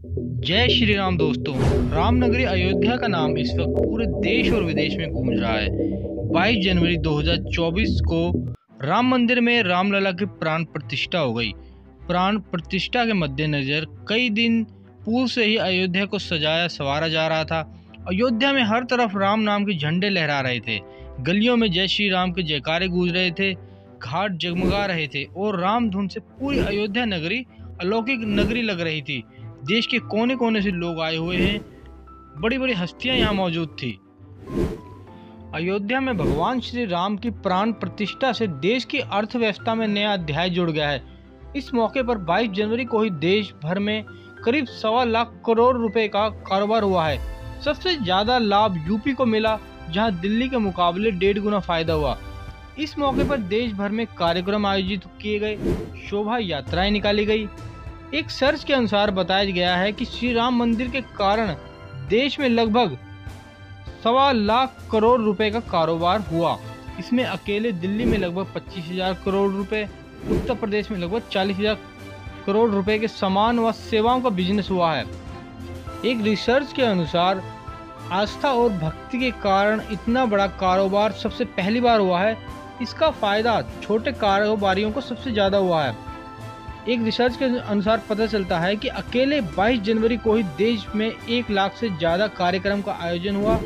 जय श्री राम दोस्तों। रामनगरी अयोध्या का नाम इस वक्त पूरे देश और विदेश में गूंज रहा है। 22 जनवरी 2024 को राम मंदिर में रामलला की प्राण प्रतिष्ठा हो गई। प्राण प्रतिष्ठा के मद्देनजर कई दिन पूर्व से ही अयोध्या को सजाया संवारा जा रहा था। अयोध्या में हर तरफ राम नाम के झंडे लहरा रहे थे, गलियों में जय श्री राम के जयकारे गूंज रहे थे, घाट जगमगा रहे थे और राम धुन से पूरी अयोध्या नगरी अलौकिक नगरी लग रही थी। देश के कोने कोने से लोग आए हुए हैं, बड़ी बड़ी हस्तियां यहाँ मौजूद थी। अयोध्या में भगवान श्री राम की प्राण प्रतिष्ठा से देश की अर्थव्यवस्था में नया अध्याय जुड़ गया है। इस मौके पर 22 जनवरी को ही देश भर में करीब 1.25 लाख करोड़ रुपए का कारोबार हुआ है। सबसे ज्यादा लाभ यूपी को मिला, जहां दिल्ली के मुकाबले 1.5 गुना फायदा हुआ। इस मौके पर देश भर में कार्यक्रम आयोजित किए गए, शोभा यात्राएं निकाली गई। एक सर्च के अनुसार बताया गया है कि श्री राम मंदिर के कारण देश में लगभग 1.25 लाख करोड़ रुपए का कारोबार हुआ। इसमें अकेले दिल्ली में लगभग 25,000 करोड़ रुपए, उत्तर प्रदेश में लगभग 40,000 करोड़ रुपए के सामान व सेवाओं का बिजनेस हुआ है। एक रिसर्च के अनुसार आस्था और भक्ति के कारण इतना बड़ा कारोबार सबसे पहली बार हुआ है। इसका फायदा छोटे कारोबारियों को सबसे ज्यादा हुआ है। एक रिसर्च के अनुसार पता चलता है कि अकेले 22 जनवरी को ही देश में 1 लाख से ज्यादा कार्यक्रम का आयोजन हुआ।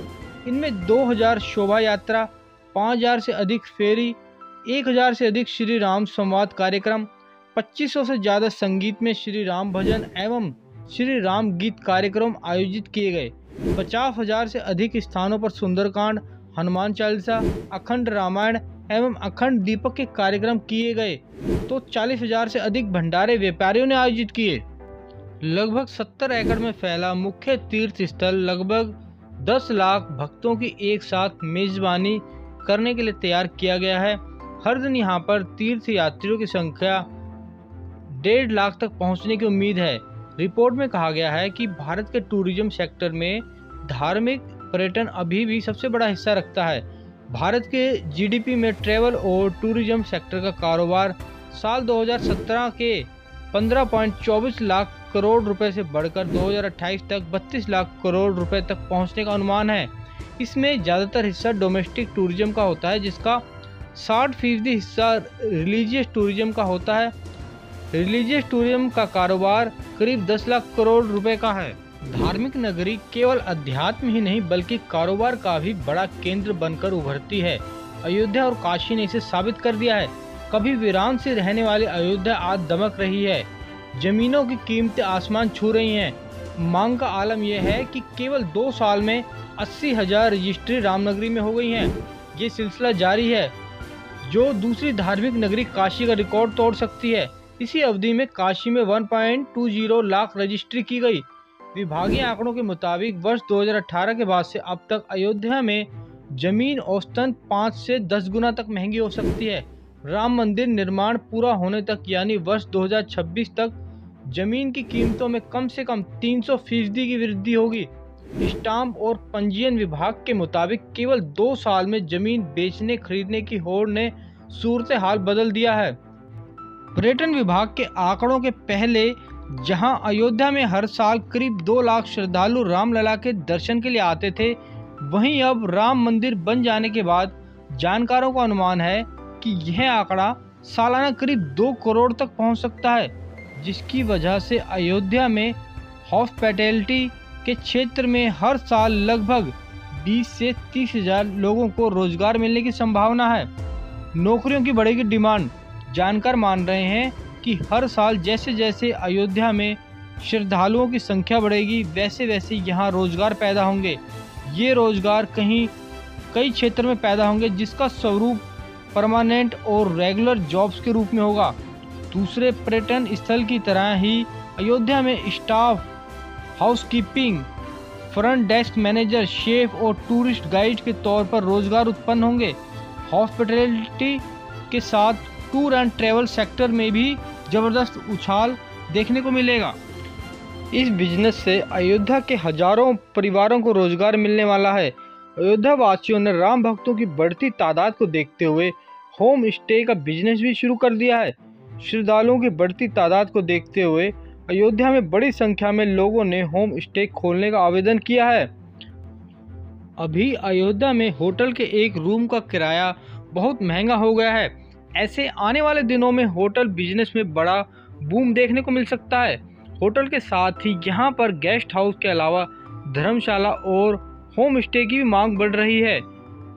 इनमें 2000 शोभा यात्रा, 5000 से अधिक फेरी, 1000 से अधिक श्री राम संवाद कार्यक्रम, 2500 से ज्यादा संगीत में श्री राम भजन एवं श्री राम गीत कार्यक्रम आयोजित किए गए। 50,000 से अधिक स्थानों पर सुंदरकांड, हनुमान चालीसा, अखंड रामायण एवं अखंड दीपक के कार्यक्रम किए गए। तो 40,000 से अधिक भंडारे व्यापारियों ने आयोजित किए। लगभग 70 एकड़ में फैला मुख्य तीर्थ स्थल लगभग 10 लाख भक्तों की एक साथ मेजबानी करने के लिए तैयार किया गया है। हर दिन यहाँ पर तीर्थ यात्रियों की संख्या 1.5 लाख तक पहुँचने की उम्मीद है। रिपोर्ट में कहा गया है कि भारत के टूरिज्म सेक्टर में धार्मिक पर्यटन अभी भी सबसे बड़ा हिस्सा रखता है। भारत के जीडीपी में ट्रैवल और टूरिज्म सेक्टर का कारोबार साल 2017 के 15.24 लाख करोड़ रुपए से बढ़कर 2028 तक 32 लाख करोड़ रुपए तक पहुंचने का अनुमान है। इसमें ज़्यादातर हिस्सा डोमेस्टिक टूरिज्म का होता है, जिसका 60% हिस्सा रिलीजियस टूरिज्म का होता है। रिलीजियस टूरिज्म का कारोबार करीब 10 लाख करोड़ रुपए का है। धार्मिक नगरी केवल अध्यात्म ही नहीं बल्कि कारोबार का भी बड़ा केंद्र बनकर उभरती है। अयोध्या और काशी ने इसे साबित कर दिया है। कभी वीरान से रहने वाली अयोध्या आज दमक रही है। जमीनों की कीमतें आसमान छू रही हैं। मांग का आलम यह है कि केवल 2 साल में 80,000 रजिस्ट्री रामनगरी में हो गई हैं। ये सिलसिला जारी है जो दूसरी धार्मिक नगरी काशी का रिकॉर्ड तोड़ सकती है। इसी अवधि में काशी में 1.20 लाख रजिस्ट्री की गई। विभागीय आंकड़ों के मुताबिक वर्ष 2018 के बाद से अब तक अयोध्या में जमीन औसतन 5 से 10 गुना तक महंगी हो सकती है। राम मंदिर निर्माण पूरा होने तक यानी वर्ष 2026 तक जमीन की कीमतों में कम से कम 300% की वृद्धि होगी। स्टाम्प और पंजीयन विभाग के मुताबिक केवल 2 साल में जमीन बेचने खरीदने की होड़ ने सूरत हाल बदल दिया है। पर्यटन विभाग के आंकड़ों के पहले जहां अयोध्या में हर साल करीब 2 लाख श्रद्धालु रामलला के दर्शन के लिए आते थे, वहीं अब राम मंदिर बन जाने के बाद जानकारों का अनुमान है कि यह आंकड़ा सालाना करीब 2 करोड़ तक पहुंच सकता है, जिसकी वजह से अयोध्या में हॉस्पिटैलिटी के क्षेत्र में हर साल लगभग 20 से 30,000 लोगों को रोजगार मिलने की संभावना है। नौकरियों की बढ़ेगी डिमांड। जानकार मान रहे हैं कि हर साल जैसे जैसे अयोध्या में श्रद्धालुओं की संख्या बढ़ेगी, वैसे वैसे यहाँ रोजगार पैदा होंगे। ये रोजगार कई क्षेत्र में पैदा होंगे, जिसका स्वरूप परमानेंट और रेगुलर जॉब्स के रूप में होगा। दूसरे पर्यटन स्थल की तरह ही अयोध्या में staff, housekeeping, front desk manager, chef और टूरिस्ट गाइड के तौर पर रोजगार उत्पन्न होंगे। हॉस्पिटैलिटी के साथ टूर एंड ट्रैवल सेक्टर में भी जबरदस्त उछाल देखने को मिलेगा। इस बिजनेस से अयोध्या के हजारों परिवारों को रोजगार मिलने वाला है। अयोध्या वासियों ने राम भक्तों की बढ़ती तादाद को देखते हुए होम स्टे का बिजनेस भी शुरू कर दिया है। श्रद्धालुओं की बढ़ती तादाद को देखते हुए अयोध्या में बड़ी संख्या में लोगों ने होम स्टे खोलने का आवेदन किया है। अभी अयोध्या में होटल के एक रूम का किराया बहुत महंगा हो गया है। ऐसे आने वाले दिनों में होटल बिजनेस में बड़ा बूम देखने को मिल सकता है। होटल के साथ ही यहाँ पर गेस्ट हाउस के अलावा धर्मशाला और होम स्टे की भी मांग बढ़ रही है।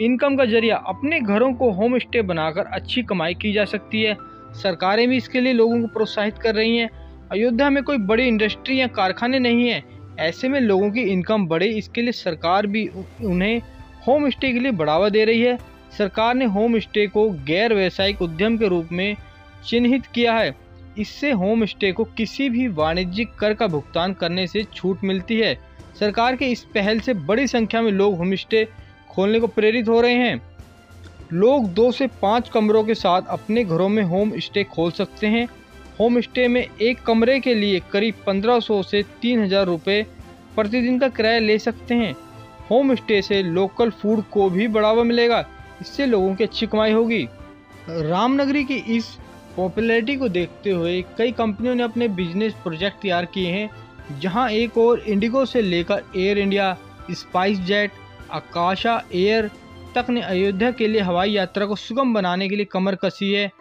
इनकम का जरिया अपने घरों को होम स्टे बनाकर अच्छी कमाई की जा सकती है। सरकारें भी इसके लिए लोगों को प्रोत्साहित कर रही हैं। अयोध्या में कोई बड़ी इंडस्ट्री या कारखाने नहीं है, ऐसे में लोगों की इनकम बढ़े इसके लिए सरकार भी उन्हें होम स्टे के लिए बढ़ावा दे रही है। सरकार ने होम स्टे को गैर व्यावसायिक उद्यम के रूप में चिन्हित किया है। इससे होम स्टे को किसी भी वाणिज्यिक कर का भुगतान करने से छूट मिलती है। सरकार के इस पहल से बड़ी संख्या में लोग होम स्टे खोलने को प्रेरित हो रहे हैं। लोग 2 से 5 कमरों के साथ अपने घरों में होम स्टे खोल सकते हैं। होम स्टे में एक कमरे के लिए करीब 1500 से 3000 रुपये प्रतिदिन का किराया ले सकते हैं। होम स्टे से लोकल फूड को भी बढ़ावा मिलेगा, इससे लोगों की अच्छी कमाई होगी। रामनगरी की इस पॉपुलैरिटी को देखते हुए कई कंपनियों ने अपने बिजनेस प्रोजेक्ट तैयार किए हैं, जहां एक और इंडिगो से लेकर Air India, SpiceJet, Akasa Air तक ने अयोध्या के लिए हवाई यात्रा को सुगम बनाने के लिए कमर कसी है।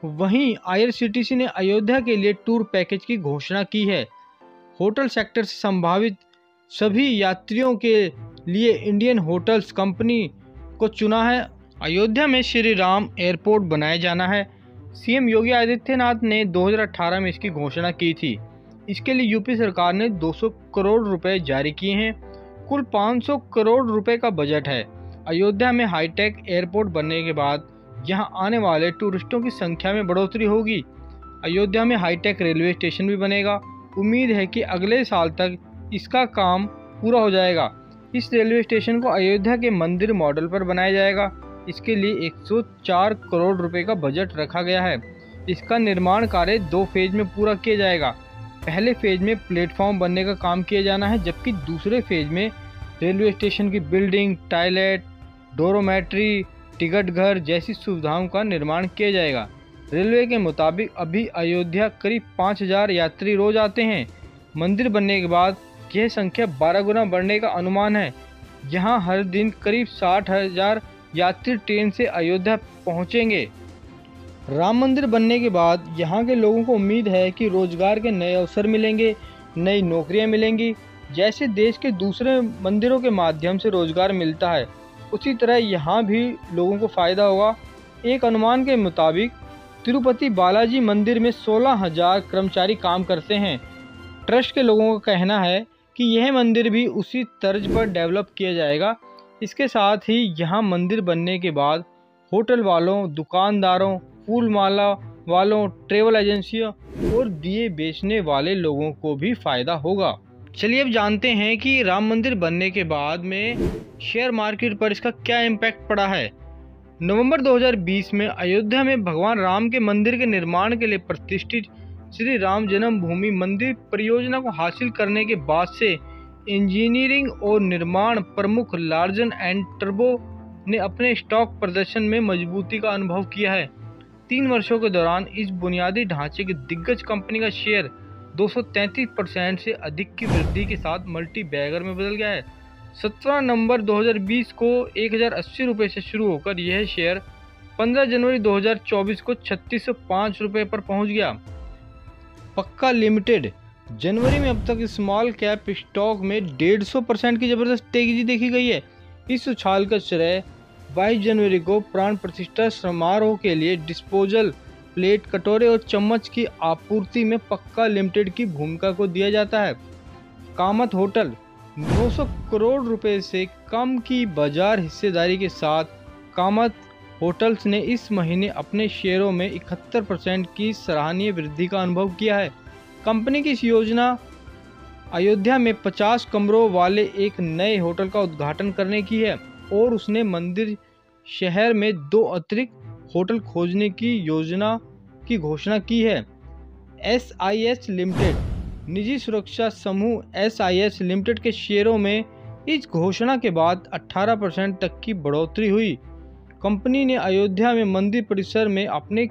वहीं IRCTC ने अयोध्या के लिए टूर पैकेज की घोषणा की है। होटल सेक्टर से संभावित सभी यात्रियों के लिए इंडियन होटल्स कंपनी को चुना है। अयोध्या में श्री राम एयरपोर्ट बनाया जाना है। CM योगी आदित्यनाथ ने 2018 में इसकी घोषणा की थी। इसके लिए यूपी सरकार ने 200 करोड़ रुपए जारी किए हैं। कुल 500 करोड़ रुपए का बजट है। अयोध्या में हाईटेक एयरपोर्ट बनने के बाद यहां आने वाले टूरिस्टों की संख्या में बढ़ोतरी होगी। अयोध्या में हाईटेक रेलवे स्टेशन भी बनेगा। उम्मीद है कि अगले साल तक इसका काम पूरा हो जाएगा। इस रेलवे स्टेशन को अयोध्या के मंदिर मॉडल पर बनाया जाएगा। इसके लिए 104 करोड़ रुपए का बजट रखा गया है। इसका निर्माण कार्य 2 फेज में पूरा किया जाएगा। पहले फेज में प्लेटफॉर्म बनने का काम किया जाना है, जबकि दूसरे फेज में रेलवे स्टेशन की बिल्डिंग, टॉयलेट, डोरमेट्री, टिकट घर जैसी सुविधाओं का निर्माण किया जाएगा। रेलवे के मुताबिक अभी अयोध्या करीब 5000 यात्री रोज आते हैं। मंदिर बनने के बाद यह संख्या 12 गुना बढ़ने का अनुमान है। यहाँ हर दिन करीब 60,000 यात्री ट्रेन से अयोध्या पहुँचेंगे। राम मंदिर बनने के बाद यहाँ के लोगों को उम्मीद है कि रोजगार के नए अवसर मिलेंगे, नई नौकरियाँ मिलेंगी। जैसे देश के दूसरे मंदिरों के माध्यम से रोजगार मिलता है, उसी तरह यहाँ भी लोगों को फ़ायदा होगा। एक अनुमान के मुताबिक तिरुपति बालाजी मंदिर में 16,000 कर्मचारी काम करते हैं। ट्रस्ट के लोगों का कहना है कि यह मंदिर भी उसी तर्ज पर डेवलप किया जाएगा। इसके साथ ही यहाँ मंदिर बनने के बाद होटल वालों, दुकानदारों, फूल माला वालों, ट्रेवल एजेंसियों और दिए बेचने वाले लोगों को भी फ़ायदा होगा। चलिए अब जानते हैं कि राम मंदिर बनने के बाद में शेयर मार्केट पर इसका क्या इम्पैक्ट पड़ा है। नवंबर 2020 में अयोध्या में भगवान राम के मंदिर के निर्माण के लिए प्रतिष्ठित श्री राम जन्मभूमि मंदिर परियोजना को हासिल करने के बाद से इंजीनियरिंग और निर्माण प्रमुख लार्सन एंड टर्बो ने अपने स्टॉक प्रदर्शन में मजबूती का अनुभव किया है। 3 वर्षों के दौरान इस बुनियादी ढांचे की दिग्गज कंपनी का शेयर 233% से अधिक की वृद्धि के साथ मल्टी बैगर में बदल गया है। 17 नवंबर 2020 को 1080 रुपये से शुरू होकर यह शेयर 15 जनवरी 2024 को 3605 रुपये पर पहुंच गया। पक्का लिमिटेड जनवरी में अब तक स्मॉल कैप स्टॉक में 150% की जबरदस्त तेजी देखी गई है। इस उछाल का श्रेय 22 जनवरी को प्राण प्रतिष्ठा समारोह के लिए डिस्पोजल प्लेट, कटोरे और चम्मच की आपूर्ति में पक्का लिमिटेड की भूमिका को दिया जाता है। कामत होटल 900 करोड़ रुपए से कम की बाजार हिस्सेदारी के साथ कामत होटल्स ने इस महीने अपने शेयरों में 71% की सराहनीय वृद्धि का अनुभव किया है। कंपनी की इस योजना अयोध्या में 50 कमरों वाले एक नए होटल का उद्घाटन करने की है और उसने मंदिर शहर में 2 अतिरिक्त होटल खोजने की योजना की घोषणा की है। SIS लिमिटेड निजी सुरक्षा समूह SIS लिमिटेड के शेयरों में इस घोषणा के बाद 18% तक की बढ़ोतरी हुई। कंपनी ने अयोध्या में मंदिर परिसर में अपने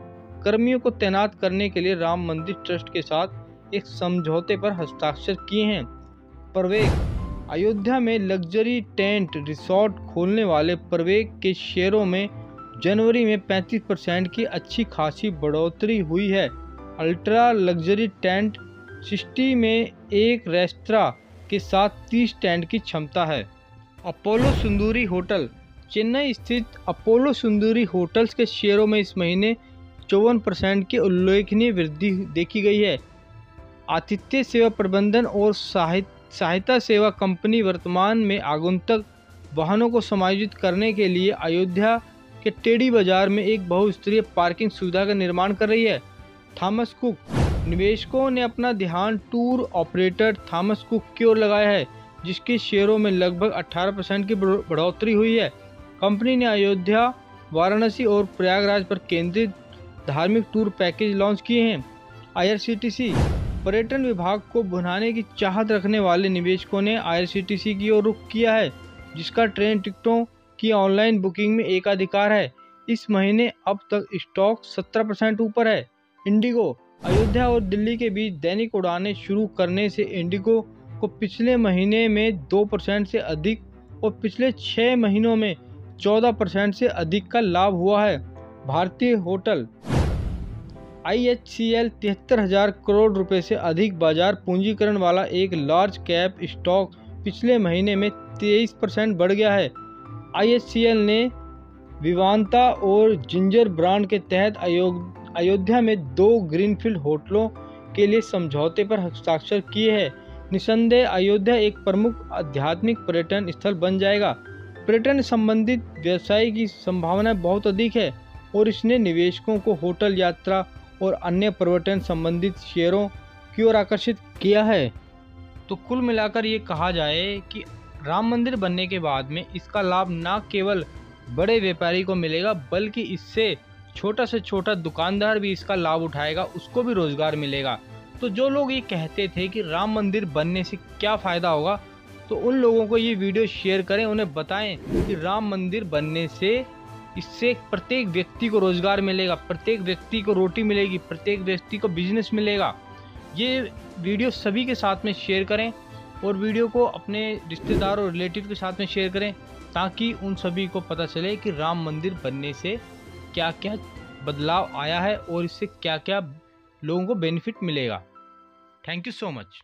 कर्मियों को तैनात करने के लिए राम मंदिर ट्रस्ट के साथ एक समझौते पर हस्ताक्षर किए हैं। प्रवेग। अयोध्या में लग्जरी टेंट रिसोर्ट खोलने वाले प्रवेग के शेयरों में जनवरी में 35% की अच्छी खासी बढ़ोतरी हुई है। अल्ट्रा लग्जरी टेंट सिटी में एक रेस्तरां के साथ 30 टेंट की क्षमता है। Apollo सुंदूरी hotel. चेन्नई स्थित अपोलो सुंदूरी होटल्स के शेयरों में इस महीने 54% की उल्लेखनीय वृद्धि देखी गई है। आतिथ्य सेवा प्रबंधन और सहायता सेवा कंपनी वर्तमान में आगंतुक वाहनों को समायोजित करने के लिए अयोध्या के टेढ़ी बाजार में एक बहुस्तरीय पार्किंग सुविधा का निर्माण कर रही है। Thomas cook. निवेशकों ने अपना ध्यान टूर ऑपरेटर थॉमस कुक की ओर लगाया है, जिसके शेयरों में लगभग 18% की बढ़ोतरी हुई है। कंपनी ने अयोध्या, वाराणसी और प्रयागराज पर केंद्रित धार्मिक टूर पैकेज लॉन्च किए हैं। IRCTC। पर्यटन विभाग को भुनाने की चाहत रखने वाले निवेशकों ने IRCTC की ओर रुख किया है, जिसका ट्रेन टिकटों की ऑनलाइन बुकिंग में एकाधिकार है। इस महीने अब तक स्टॉक 17% ऊपर है। इंडिगो। अयोध्या और दिल्ली के बीच दैनिक उड़ानें शुरू करने से इंडिगो को पिछले महीने में 2% से अधिक और पिछले 6 महीनों में 14% से अधिक का लाभ हुआ है। भारतीय होटल। IHCL 73,000 करोड़ रुपए से अधिक बाजार पूंजीकरण वाला एक लार्ज कैप स्टॉक पिछले महीने में 23% बढ़ गया है। IHCL ने विवांता और जिंजर ब्रांड के तहत अयोध्या में 2 ग्रीनफील्ड होटलों के लिए समझौते पर हस्ताक्षर किए हैं। निसंदेह अयोध्या एक प्रमुख आध्यात्मिक पर्यटन स्थल बन जाएगा। पर्यटन संबंधित व्यवसाय की संभावना बहुत अधिक है और इसने निवेशकों को होटल, यात्रा और अन्य पर्यटन संबंधित शेयरों की ओर आकर्षित किया है। तो कुल मिलाकर ये कहा जाए कि राम मंदिर बनने के बाद में इसका लाभ न केवल बड़े व्यापारी को मिलेगा, बल्कि इससे छोटा से छोटा दुकानदार भी इसका लाभ उठाएगा, उसको भी रोजगार मिलेगा। तो जो लोग ये कहते थे कि राम मंदिर बनने से क्या फ़ायदा होगा, तो उन लोगों को ये वीडियो शेयर करें, उन्हें बताएं कि राम मंदिर बनने से इससे प्रत्येक व्यक्ति को रोजगार मिलेगा, प्रत्येक व्यक्ति को रोटी मिलेगी, प्रत्येक व्यक्ति को बिजनेस मिलेगा। ये वीडियो सभी के साथ में शेयर करें और वीडियो को अपने रिश्तेदार और रिलेटिव के साथ में शेयर करें, ताकि उन सभी को पता चले कि राम मंदिर बनने से क्या क्या बदलाव आया है और इससे क्या क्या लोगों को बेनिफिट मिलेगा। Thank you so much.